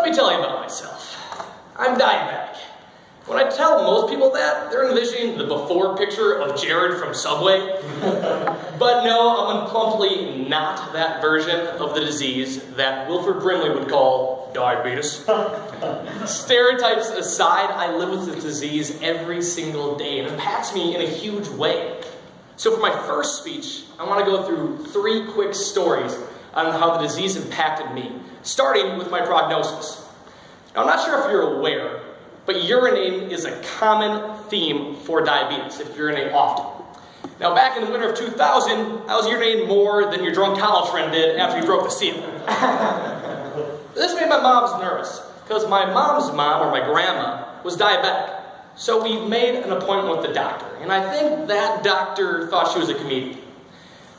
Let me tell you about myself. I'm diabetic. When I tell most people that, they're envisioning the before picture of Jared from Subway. But no, I'm plumply not that version of the disease that Wilford Brimley would call diabetes. Stereotypes aside, I live with this disease every single day, and it impacts me in a huge way. So for my first speech, I want to go through 3 quick stories on how the disease impacted me, starting with my prognosis. Now, I'm not sure if you're aware, but urinating is a common theme for diabetes, if you urinate often. Now, back in the winter of 2000, I was urinating more than your drunk college friend did after you broke the seal. This made my mom nervous, because my mom's mom, or my grandma, was diabetic. So we made an appointment with the doctor, and I think that doctor thought she was a comedian.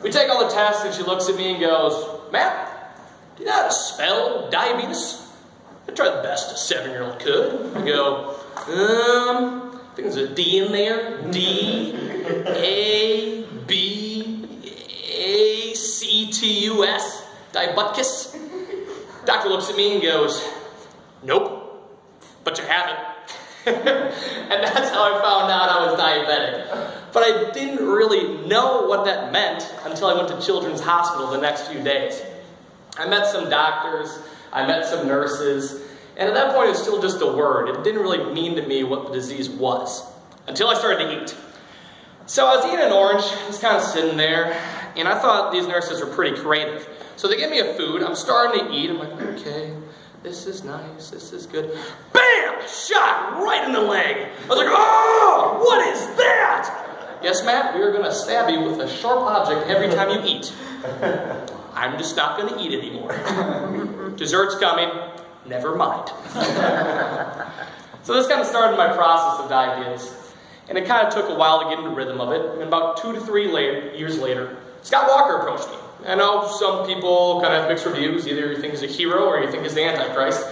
We take all the tests, and she looks at me and goes, "Matt, do you know how to spell diabetes?" I tried the best a 7-year-old could. I go, I think there's a D in there. D, A, B, A, C, T, U, S. Diabeticus. Doctor looks at me and goes, "Nope, but you have it." And that's how I found out I was diabetic. But I didn't really know what that meant until I went to Children's Hospital the next few days. I met some doctors, I met some nurses, and at that point it was still just a word. It didn't really mean to me what the disease was, until I started to eat. So I was eating an orange, just kind of sitting there, and I thought these nurses were pretty creative. So they give me a food, I'm starting to eat, I'm like, okay, this is nice, this is good. BAM! Shot right in the leg! I was like, oh, what is that? Yes, Matt, we are going to stab you with a sharp object every time you eat. I'm just not going to eat anymore. Dessert's coming. Never mind. So this kind of started my process of diabetes. And it kind of took a while to get in the rhythm of it. And about 2 to 3 years later, Scott Walker approached me. I know some people kind of have mixed reviews. Either you think he's a hero or you think he's the Antichrist.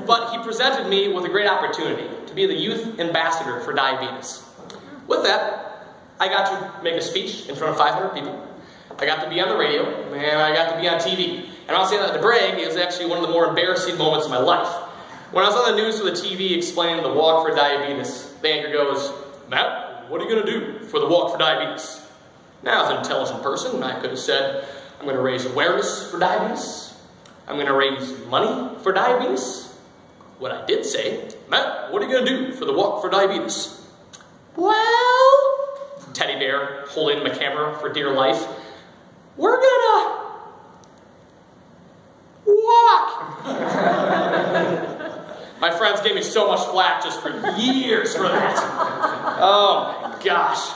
But he presented me with a great opportunity to be the youth ambassador for diabetes. With that, I got to make a speech in front of 500 people. I got to be on the radio, and I got to be on TV. And I'll say that to brag, it was actually one of the more embarrassing moments of my life. When I was on the news with the TV explaining the walk for diabetes, the anchor goes, "Matt, what are you going to do for the walk for diabetes?" Now, as an intelligent person, I could have said, I'm going to raise awareness for diabetes. I'm going to raise money for diabetes. What I did say, "Matt, what are you going to do for the walk for diabetes?" "Well," teddy bear holding my camera for dear life, "we're gonna walk." My friends gave me so much flack just for years for that. Oh my gosh.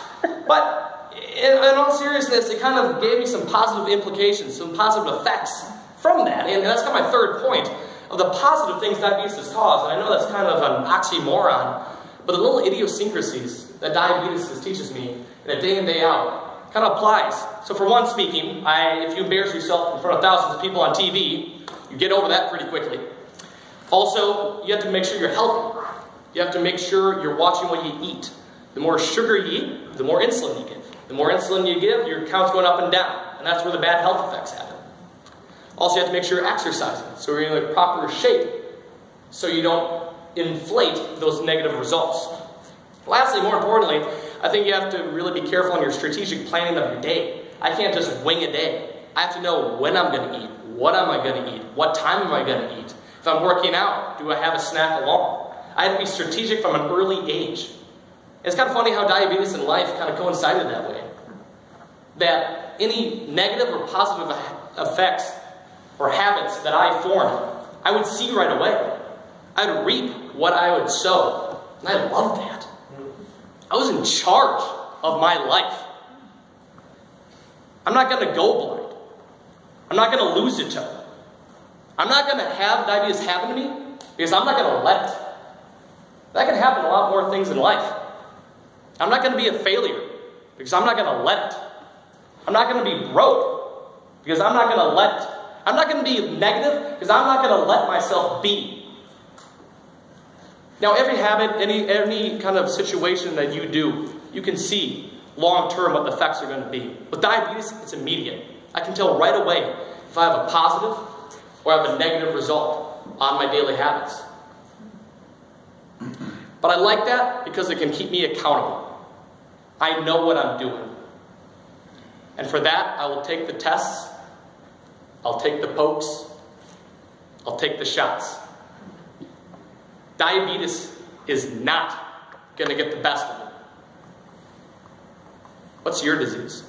But in all seriousness, it kind of gave me some positive implications, some positive effects from that. And that's kind of my third point of the positive things diabetes has caused. And I know that's kind of an oxymoron, but the little idiosyncrasies that diabetes teaches me in a day in, day out kind of applies. So for one, speaking, if you embarrass yourself in front of thousands of people on TV, you get over that pretty quickly. Also, you have to make sure you're healthy. You have to make sure you're watching what you eat. The more sugar you eat, the more insulin you give. The more insulin you give, your count's going up and down. And that's where the bad health effects happen. Also, you have to make sure you're exercising, so you're in the proper shape, so you don't inflate those negative results. Lastly, more importantly, I think you have to really be careful on your strategic planning of your day. I can't just wing a day. I have to know when I'm going to eat, what am I going to eat, what time am I going to eat. If I'm working out, do I have a snack along? I have to be strategic from an early age. It's kind of funny how diabetes and life kind of coincided that way. That any negative or positive effects or habits that I formed, I would see right away. I would reap what I would sow. And I loved that. I was in charge of my life. I'm not going to go blind. I'm not going to lose a toe. I'm not going to have diabetes happen to me because I'm not going to let it. That can happen a lot more things in life. I'm not going to be a failure because I'm not going to let it. I'm not going to be broke because I'm not going to let it. I'm not going to be negative because I'm not going to let myself be. Now, every habit, any kind of situation that you do, you can see long-term what the effects are going to be. With diabetes, it's immediate. I can tell right away if I have a positive or I have a negative result on my daily habits. But I like that because it can keep me accountable. I know what I'm doing. And for that, I will take the tests, I'll take the pokes, I'll take the shots. Diabetes is not going to get the best of me. What's your disease?